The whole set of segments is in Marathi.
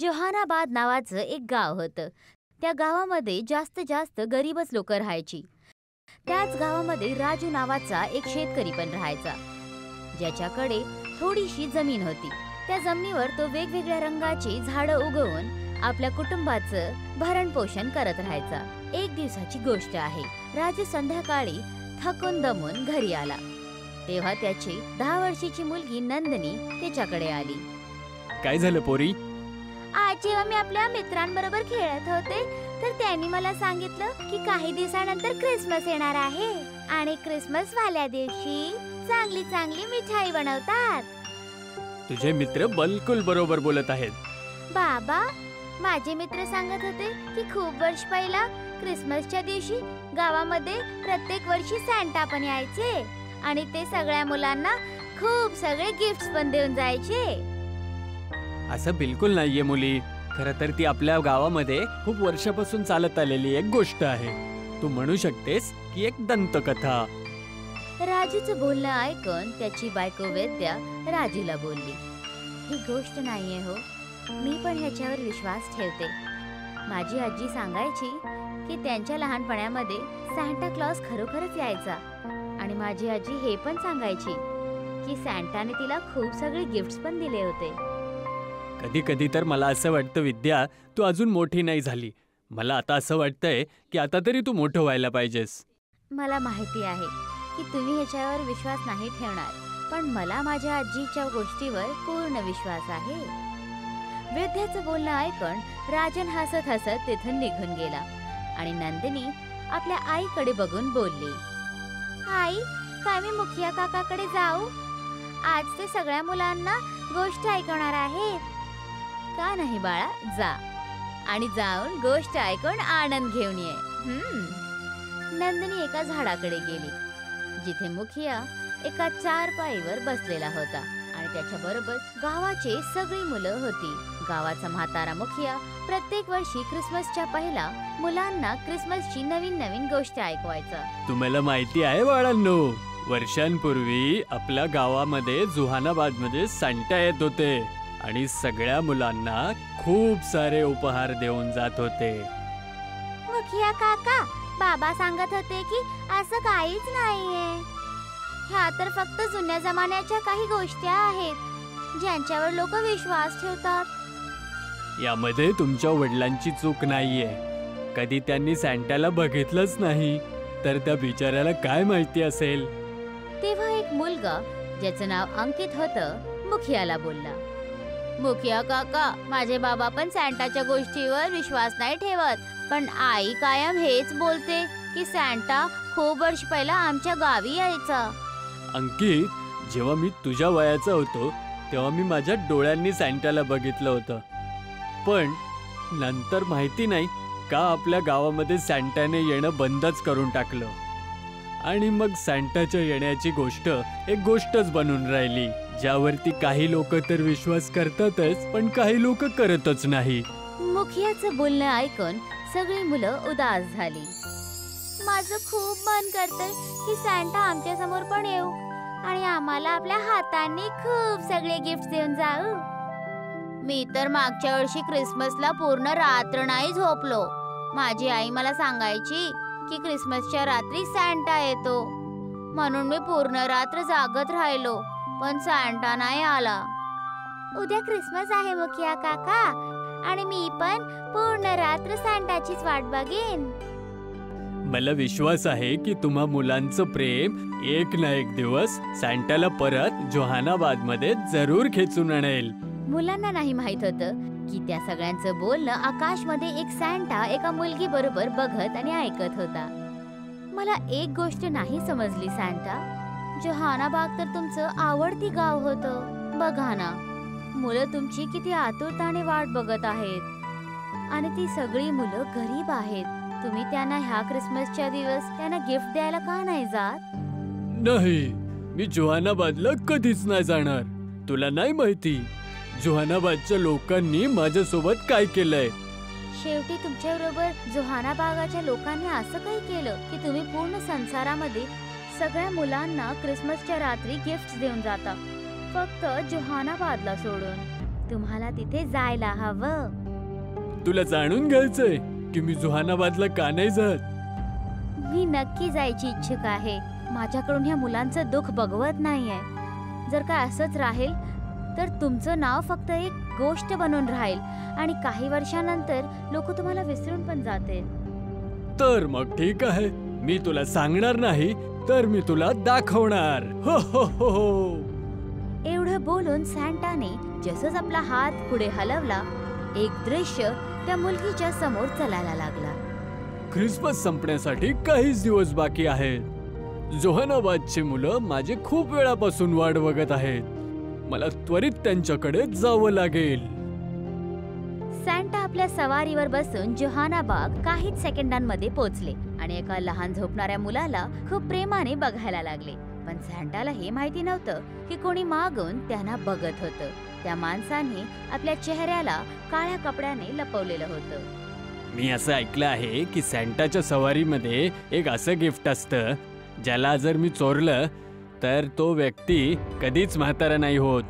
जोहानाबाद नावाचं एक गाव होतं. त्या गावामध्ये जास्त जास्त गरीबच लोक राहायची. त्याच गावामध्ये राजू नावाचा एक शेतकरी पण राहायचा, ज्याच्याकडे थोडीशी जमीन होती. त्या जमिनीवर तो वेगवेगळ्या रंगाची झाडं उगवून आपल्या कुटुंबाचं भरण पोषण करत राहायचा. एक दिवसाची गोष्ट आहे. राजू संध्याकाळी थकून दमून घरी आला, तेव्हा त्याची 10 वर्षाची मुलगी नंदिनी त्याच्याकडे आली. काय झालं पोरी? आज जेव्हा मी आपल्या मित्रांबरोबर खेळत होते, तर त्यांनी मला सांगितलं की काही दिवसानंतर क्रिसमस येणार आहे आणि क्रिसमस वाल्या दिवशी चांगली चांगली मिठाई बनवतात. तुझे मित्र बिलकुल बरोबर बोलत आहेत. बाबा, माझे मित्र सांगत होते की खूप वर्ष पहिला क्रिसमसच्या दिवशी गावामध्ये प्रत्येक वर्षी सॅन्टा पण यायचे आणि ते सगळ्या मुलांना खूप सगळे गिफ्ट्स पण देऊन जायचे. असं बिलकुल नाहीये मुली. खरं तर ती आपल्या गावामध्ये खूप वर्षापासून चालत आलेली एक गोष्ट आहे. तू म्हणू शकतेस की एक दंतकथा. राजूचं बोलणं ऐकून त्याची बायको वेद्या राजूला बोलली, ही गोष्ट नाहीये हो, मी पण ह्याच्यावर विश्वास ठेवते. माझी आजी सांगायची की त्यांच्या लहानपणामध्ये सॅन्टा क्लॉज खरोखरच यायचा आणि माझी आजी हे पण सांगायची की सॅन्टाने तिला खूप सगळे गिफ्ट्स पण दिले होते. कधी कधी तर मला असं वाटतं विद्या, तू अजून मोठी नाही झाली. मला आता असं वाटतंय की आता तरी तू मोठं व्हायला पाहिजेस. मला माहिती आहे की तुम्ही ह्याच्यावर विश्वास नाही ठेवणार, पण मला माझ्या आजीच्या गोष्टीवर पूर्ण विश्वास आहे. वृद्धाचं बोलणं ऐकून राजन हसत हसत तिथून निघून गेला आणि नंदिनी आपल्या आईकडे बघून बोलली, आई, काय मी मुखिया काकाकडे जाऊ? आज ते सगळ्या मुलांना गोष्ट ऐकवणार आहेत. का नाही बाळा, जा आणि जाऊन गोष्ट ऐकून आनंद घेऊन ये. नंदिनी एका झाडाकडे गेली, जिथे मुखिया एका चारपाईवर बसलेला होता आणि त्याच्या बरोबर गावाची सगळी मुलं होती. गावाचा म्हातारा मुखिया प्रत्येक वर्षी क्रिसमसच्या पहिला मुलांना क्रिसमसची नवीन नवीन गोष्ट ऐकवायचा. तुम्हाला माहिती आहे बाळांनो, वर्षांपूर्वी आपल्या गावामध्ये जोहानाबादमध्ये सॅन्टा येत होते आणि सगळ्या मुलांना खूप सारे उपहार देऊन जात होते. मुखिया काका, बाबा सांगत होते की असं काहीच नाहीये. ह्या तर फक्त जुन्या जमान्याच्या काही गोष्टी आहेत ज्यांच्यावर लोक विश्वास ठेवतात. यामध्ये तुमच्या वडिलांची चूक नाहीये. कधी त्यांनी सॅन्टाला बघितलंच नाही, तर त्या बिचाऱ्याला काय माहिती असेल. तेव्हा एक मुलगा ज्याचं नाव अंकित होतं मुखियाला बोलला, मुखिया काका, माझे बाबा पण सॅन्टाच्या गोष्टीवर विश्वास नाही ठेवत, पण आई कायम हेच बोलते की सॅन्टा खूप वर्ष पहिला आमच्या गावी यायचा. अंकित, जेव्हा मी तुझ्या वयाचा होतो तेव्हा मी माझ्या डोळ्यांनी सॅन्टाला बघितलं होतं, पण नंतर माहिती नाही का आपल्या गावामध्ये सॅन्टाने येणं बंदच करून टाकलं आणि मग सॅन्टाच्या येण्याची गोष्ट एक गोष्टच बनून राहिली, ज्यावरती काही लोक तर विश्वास करतातच पण काही लोक करतच नाही. मुखियाचं बोलणं ऐकून सगळी मुलं उदास झाली. माझं खूप मन करतंय की सॅन्टा आमच्या समोर पण येऊ आणि आम्हाला आपल्या हातांनी खूप सगळे गिफ्ट देऊन जाऊ. मी तर मागच्या वर्षी क्रिसमसला पूर्ण रात्र नाही झोपलो. माझी आई मला सांगायची की क्रिसमसच्या रात्री सॅन्टा येतो, म्हणून मी पूर्ण रात्र जागत राहिलो, पण सॅन्टा नाही आला. उद्या क्रिसमस आहे मुखिया काका आणि मी पण पूर्ण रात्र सॅन्टाचीच वाट बघेन. मला विश्वास आहे की तुम्हा मुलांचं प्रेम एक ना एक दिवस सॅन्टाला परत जोहानाबाद मध्ये जरूर खेचून आणेल. मुलांना नाही माहित होतं की त्या सगळ्यांचं बोलणं आकाशमध्ये एक सॅन्टा एका मुलगी बरोबर बघत आणि ऐकत होता. मला एक गोष्ट नाही समजली सॅन्टा, जोहानाबाग तर तुमचं आवडती गाव होतं. बघा ना, मुलं तुमची किती आतुरताने वाट बघत आहेत आणि ती सगळी मुलं गरीब आहेत. तुम्ही त्यांना ह्या क्रिसमसच्या दिवस त्यांना गिफ्ट द्यायला का नाही जात? नाही, मी जोहानाबादला कधीच नाही जाणार. तुला नाही माहिती जोहानाबादच्या लोकांनी माझ्यासोबत काय केलंय. शेवटी तुमच्या बरोबर जोहानाबागाच्या लोकांनी असं काही केलं की तुम्ही पूर्ण संसारामध्ये सगळ्या मुलांना क्रिसमसच्या रात्री गिफ्ट देऊन जाता, फक्त जोहानाबादला सोडून. तुम्हाला तिथे जायला हवं. तुला जाणून घ्यायचंय की मी जोहानाबादला का नाही जात? मी नक्की जायची इच्छुक आहे. माझ्याकडून ह्या मुलांचं दुःख बघवत नाहीये. जर का असंच राहील तर तुमचं नाव फक्त एक गोष्ट बनून राहील आणि काही वर्षानंतर लोक तुम्हाला विसरून पण जातील. तर मग ठीक आहे, मी तुला सांगणार नाही, तर मी तुला दाखवणार. हो हो हो हो. एवढं बोलून सॅन्टाने जसंच आपला हात पुढे हलवला, एक दृश्य त्या मुलगीच्या समोर चालायला लागला. ख्रिसमस संपण्यासाठी काहीच दिवस बाकी आहेत. जोहानाबादची मुलं माझी खूप वेळापासून वाट बघत आहेत. मला त्वरित त्यांच्याकडे जावं लागेल. सॅन्टा आपल्या सवारीवर बसून जोहानाबाग काहीच सेकंदांमध्ये पोहोचले आणि एका लहान झोपणाऱ्या मुलाला खूप प्रेमाने बघायला लागले. पण सॅन्टाला हे माहिती नव्हतं की कोणी मागून त्यांना बघत होतं. त्या माणसाने आपल्या चेहऱ्याला काळ्या कपड्याने लपवलेलं होतं. मी असं ऐकलं आहे की सॅन्टाच्या सवारीमध्ये एक असं गिफ्ट असतं ज्याला जर मी चोरलं तर तो व्यक्ती कधीच म्हातारा नाही होत.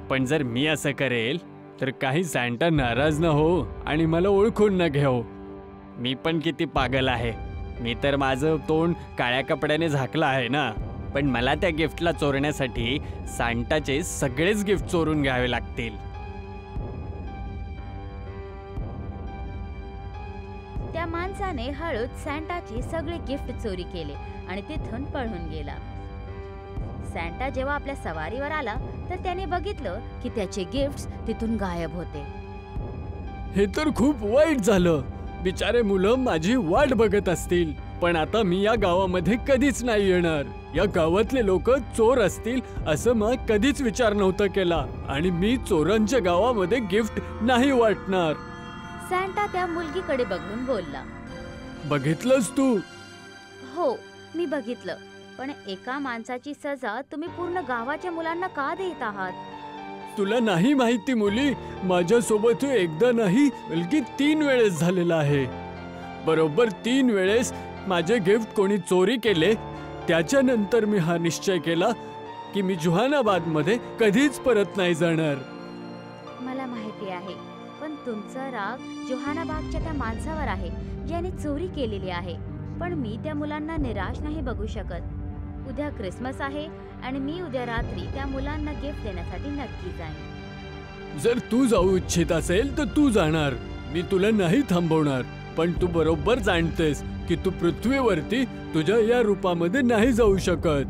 पण जर मी असं करेल तर काही सॅन्टा नाराज न हो आणि मला ओळखून न घेऊ. मी पण किती पागल आहे. मी तर माझं तोंड काळ्या कपड्याने झाकलं आहे ना. पण मला त्या गिफ्टला चोरण्यासाठी सॅन्टाचे सगळेच गिफ्ट चोरून घ्यावे लागतील. त्या माणसाने हळूच सॅन्टाचे सगळे गिफ्ट चोरी केले आणि तिथून पळून गेला. सॅन्टा जेव्हा आपल्या सवारीवर आला तर त्याने बघितलं की त्याचे गिफ्ट्स तिथून गायब होते. हे तर खूप वाईट झालं. बिचारे मुलं माझी वाट बघत असतील. पण आता मी या गावामध्ये कधीच नाही येणार. या गावातले लोक चोर असतील असं मग कधीच विचार नव्हता केला आणि मी चोरांच्या गावामध्ये गिफ्ट नाही वाटणार. सॅन्टा त्या मुलगीकडे बघून बोलला, बघितलंस तू? हो, मी बघितलं. पण एका माणसाची सजा तुम्ही पूर्ण गावाच्या मुलांना का देत आहात? तुला नाही माहिती मुली, माझ्यासोबत एकदा नाही बल्कि 3 वेळेस झालेला आहे. बरोबर 3 वेळेस माझे गिफ्ट कोणी चोरी केले. त्याच्यानंतर मी हा निश्चय केला की मी जोहानाबादमध्ये कधीच परत नाही जाणार. मला माहिती आहे, पण तुमचा राग जोहानाबागच्या त्या माणसावर आहे ज्याने चोरी केलेली आहे. पण मी त्या मुलांना निराश नाही बघू शकत. उद्या ख्रिसमस आहे आणि मी उद्या रात्री त्या मुलांना गिफ्ट देण्यासाठी नक्की जाईन. जर तू जाऊ इच्छित असेल तर तू जाणार. मी तुला नाही थांबवणार. पण तू बरोबर जाणतेस की तू पृथ्वीवरती तुझ्या या रूपामध्ये नाही जाऊ शकत.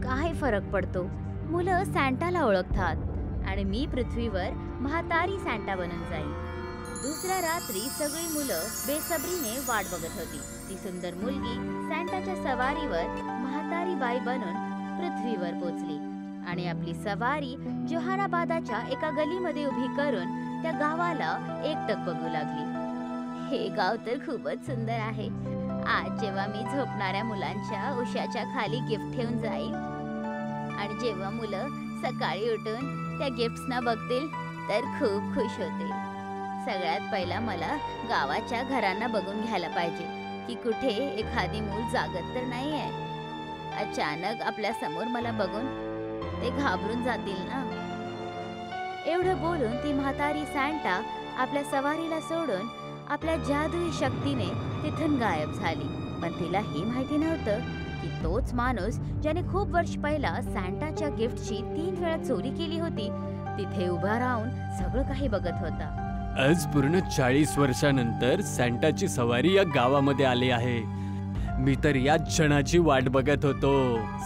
काय फरक पडतो? मुलं सॅन्टाला ओळखतात आणि मी पृथ्वीवर म्हातारी सॅन्टा बनून जाईन. दुसऱ्या रात्री सगळी मुलं बेसब्रीने वाट बघत होती. ती सुंदर मुलगी सॅन्टाच्या सवारीवर म्हातारी बाई बनून पृथ्वीवर पोचली आणि आपली सवारी जोहानाबादाच्या एका गलीमध्ये उभी करून त्या गावाला एकटक बघू लागली. हे गाव तर खूपच सुंदर आहे. आज जेव्हा मी झोपणाऱ्या मुलांच्या उशाच्या खाली गिफ्ट ठेवून जाईल आणि जेव्हा मुलं सकाळी उठून त्या गिफ्ट्सना बघतील तर खूप खुश होतील. सगळ्यात पहिला मला गावाच्या घरांना बघून घ्यायला पाहिजे की कुठे एखादी मूल जागत तर नाही आहे. अचानक आपल्या समोर मला बघून ते घाबरून जातील ना. एवढं बोलून ती म्हातारी सॅन्टा आपल्या सवारीला सोडून आपल्या जादुई शक्तीने तिथून गायब झाली. पण तिला हे माहिती नव्हतं की तोच माणूस ज्याने खूप वर्ष पहिला सॅन्टाच्या गिफ्टची 3 वेळा चोरी केली होती तिथे उभा राहून सगळं काही बघत होता. आज पूर्ण 40 वर्षानंतर सॅन्टाची सवारी या गावामध्ये आली आहे. मी तर या क्षणाची वाट बघत होतो,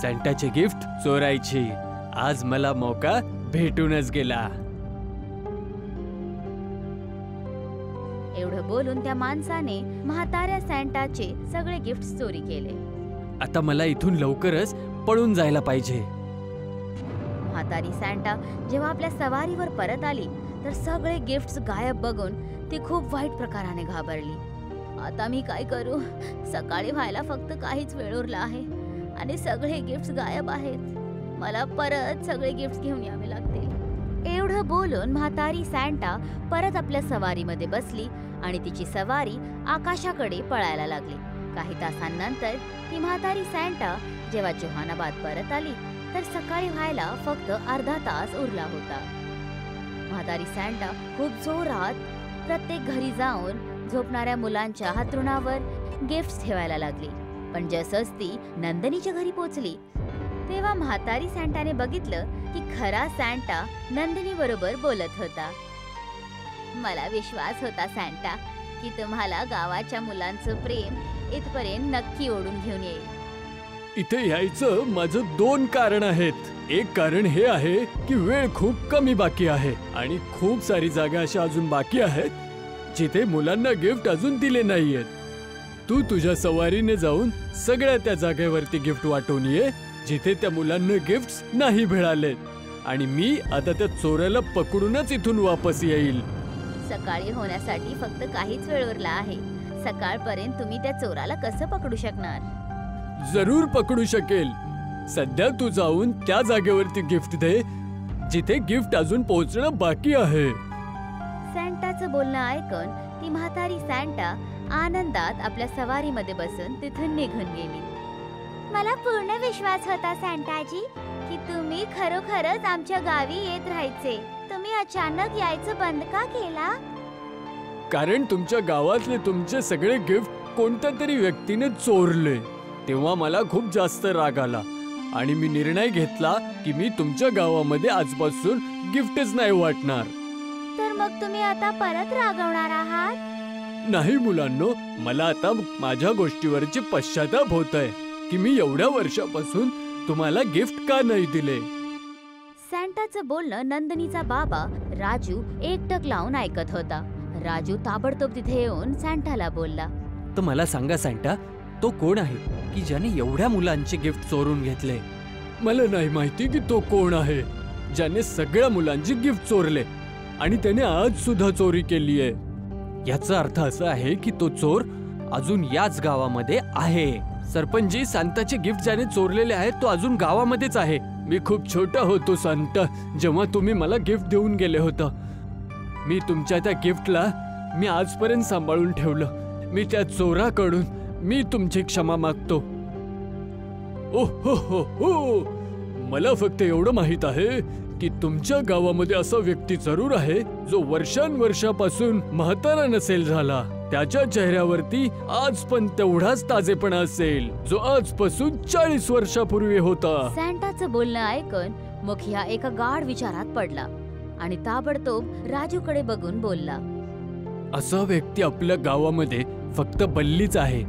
सॅन्टाचे गिफ्ट चोरायची. आज मला मौका भेटूनच गेला. एवढं बोलून त्या माणसाने म्हाताऱ्या सॅन्टाचे सगळे गिफ्ट चोरी केले. आता मला इथून लवकरच पळून जायला पाहिजे. म्हातारी सॅन्टा जेव्हा आपल्या सवारीवर परत आली तर सगळे गिफ्ट्स गायब बघून ती खूप वाईट प्रकाराने घाबरली. आता मी काय करू? सकाळी व्हायला फक्त काहीच वेळ उरला आहे आणि सगळे गिफ्ट्स गायब आहेत. मला परत सगळे गिफ्ट्स घेऊन यावे लागतील. एवढं बोलून म्हातारी सॅन्टा परत आपल्या सवारीमध्ये बसली आणि तिची सवारी आकाशाकडे पळायला लागली. काही तासांनंतर ती म्हातारी सॅन्टा जेव्हा जोहानाबाद परत आली तर सकाळी व्हायला फक्त अर्धा तास उरला होता. म्हातारी सॅन्टा खूप जोरात प्रत्येक घरी जाऊन झोपणाऱ्या मुलांच्या हातरुणावर गिफ्ट्स ठेवायला लागली. पण जसंच ती नंदिनीच्या घरी पोचली तेव्हा म्हातारी सॅन्टाने बघितलं की खरा सॅन्टा नंदिनी बरोबर बोलत होता. मला विश्वास होता सॅन्टा की तुम्हाला गावाच्या मुलांचं प्रेम इथपर्यंत नक्की ओढून घेऊन येईल. इथे यायचं माझं 2 कारण आहेत. एक कारण हे आहे की वेळ खूप कमी बाकी आहे आणि खूप सारी जागा अशा अजून बाकी आहेत जिथे मुलांना गिफ्ट अजून दिले नाहीयेत. तू तुझ्या सवारीने जाऊन सगळ्या त्या जागेवरती गिफ्ट वाटून ये जिथे त्या मुलांना गिफ्ट्स नाही मिळालेत आणि मी आता त्या चोराला पकडूनच इथून वापस येईल. सकाळी होण्यासाठी फक्त काहीच वेळ उरला आहे. सकाळपर्यंत तुम्ही त्या चोराला कसं पकडू शकणार? जरूर पकडू शकेल. सध्या तू जाऊन त्या जागेवरती गिफ्ट दे जिथे गिफ्ट अजून पोहोचणं बाकी आहे. सॅन्टाचं बोलणं ऐकून ती म्हातारी सॅन्टा आनंदात आपल्या सवारीमध्ये बसून तिथून निघून गेली. मला पूर्ण विश्वास होता सॅन्टाजी की तुम्ही खरोखरच आमच्या गावी येत राहायचे. तुम्ही अचानक यायचं बंद का केला? कारण तुमच्या गावातले तुमचे सगळे गिफ्ट कोणत्या तरी व्यक्तीने चोरले. तेव्हा मला खूप जास्त राग आला आणि मी निर्णय घेतला की मी तुमच्या गावामध्ये आजपासून गिफ्टच नाही वाटणार. तर मग तुम्ही आता परत रागवणार आहात? नाही मुलांनो, मला आता माझ्या गोष्टीवरची पश्चाताप होतोय की मी एवढ्या वर्षापासून तुम्हाला गिफ्ट का नाही दिले. सॅन्टाचं बोलणं नंदिनीचा बाबा राजू एकटक लावून ऐकत होता. राजू ताबडतोब तिथे येऊन सॅन्टाला बोलला. तर मला सांगा सॅन्टा, तो कोण आहे की ज्याने एवढ्या मुलांचे गिफ्ट चोरून घेतले? मला नाही माहिती की तो कोण आहे ज्याने सगळ्या मुलांची गिफ्ट चोरले आणि त्याने आज सुद्धा चोरी केली आहे. याचा अर्थ असा आहे की तो चोर अजून याच गावामध्ये आहे. सरपंचजी, सांताचे गिफ्ट ज्याने चोरलेले आहेत तो अजून गावामध्येच आहे. मी खूप छोटा होतो सांता जेव्हा तुम्ही मला गिफ्ट देऊन गेले होता. मी तुमच्या त्या गिफ्टला मी आजपर्यंत सांभाळून ठेवलं. मी त्या चोराकडून मी तुमची क्षमा मागतो. ओ हो हो हो, मला फक्त एवढं माहित आहे की तुमच्या गावामध्ये असा व्यक्ती जरूर आहे जो वर्षांवर्षापासून म्हातारा नसेल झाला. त्याच्या चेहऱ्यावरती आज पण तेवढाच ताजेपणा असेल जो आजपासून 40 वर्षापूर्वी होता. सॅन्टाचं बोलणं ऐकून मुखिया एका गाढ विचारात पडला आणि ताबडतोब राजूकडे बघून बोलला. असा व्यक्ती आपल्या गावामध्ये फक्त बल्लीच आहे.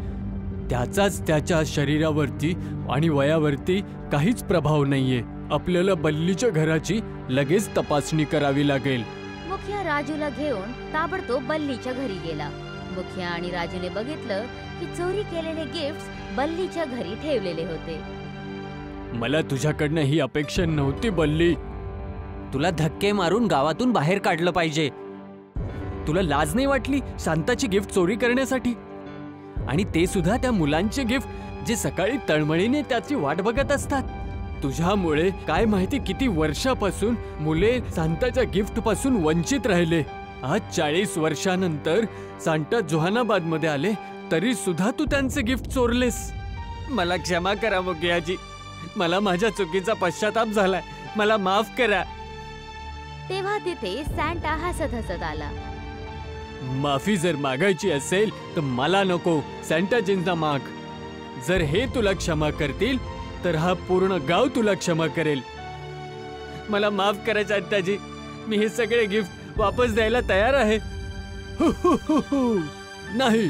त्याचाच त्याच्या शरीरावरती आणि वयावरती काहीच प्रभाव नाहीये. आपल्याला बल्लीच्या घराची लगेच तपासणी करावी लागेल. मुखिया राजूला घेऊन ताबडतोब बल्लीच्या घरी गेला. मुखिया आणि राजूने बघितलं की चोरी केलेले गिफ्ट्स बल्लीच्या घरी ठेवलेले होते. मला तुझ्याकडनं ही अपेक्षा नव्हती बल्ली. तुला धक्के मारून गावातून बाहेर काढलं पाहिजे. तुला लाज नाही वाटली सांताची गिफ्ट चोरी करण्यासाठी? आणि ते सुद्धा त्या मुलांचे गिफ्ट जे सकाळी तळमळीने त्याची वाट बघत असतात. तुझ्यामुळे काय माहिती किती वर्षापासून मुले सांताच्या गिफ्ट पासून वंचित राहिले. आज 40 वर्षानंतर सांता जोहानाबाद मध्ये आले तरी सुद्धा तू त्यांचे गिफ्ट चोरलेस. मला क्षमा करा मुखियाजी. मला माझ्या चुकीचा पश्चाताप झालाय. मला माफ करा. तेव्हा तिथे सॅन्टा हसत हसत आला. माफी जर मागायची असेल तर मला नको, सॅन्टाजींना माग. जर हे तुला क्षमा करतील तर हा पूर्ण गाव तुला क्षमा करेल. मला माफ करा सॅन्टाजी. मी हे सगळे गिफ्ट वापस द्यायला तयार आहे. नाही,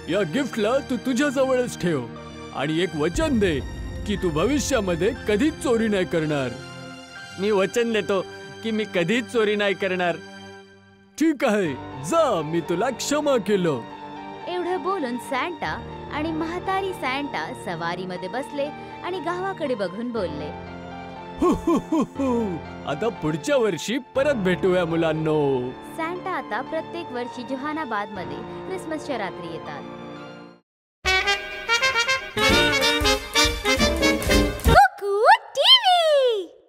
या गिफ्टला तू तुझ्या जवळच ठेव आणि एक वचन दे की तू भविष्यामध्ये कधीच चोरी नाही करणार. मी वचन देतो की मी कधीच चोरी नाही करणार. ठीक आहे, जा, मी तुला क्षमा केलं. एवढं बोलून सॅन्टा आणि म्हातारी सॅन्टा सवारीमध्ये बसले आणि गावाकडे बघून बोलले. आता पुढच्या वर्षी परत भेटूया मुलांनो. सॅन्टा आता प्रत्येक वर्षी जोहानाबाद मध्ये क्रिसमसच्या रात्री येतात.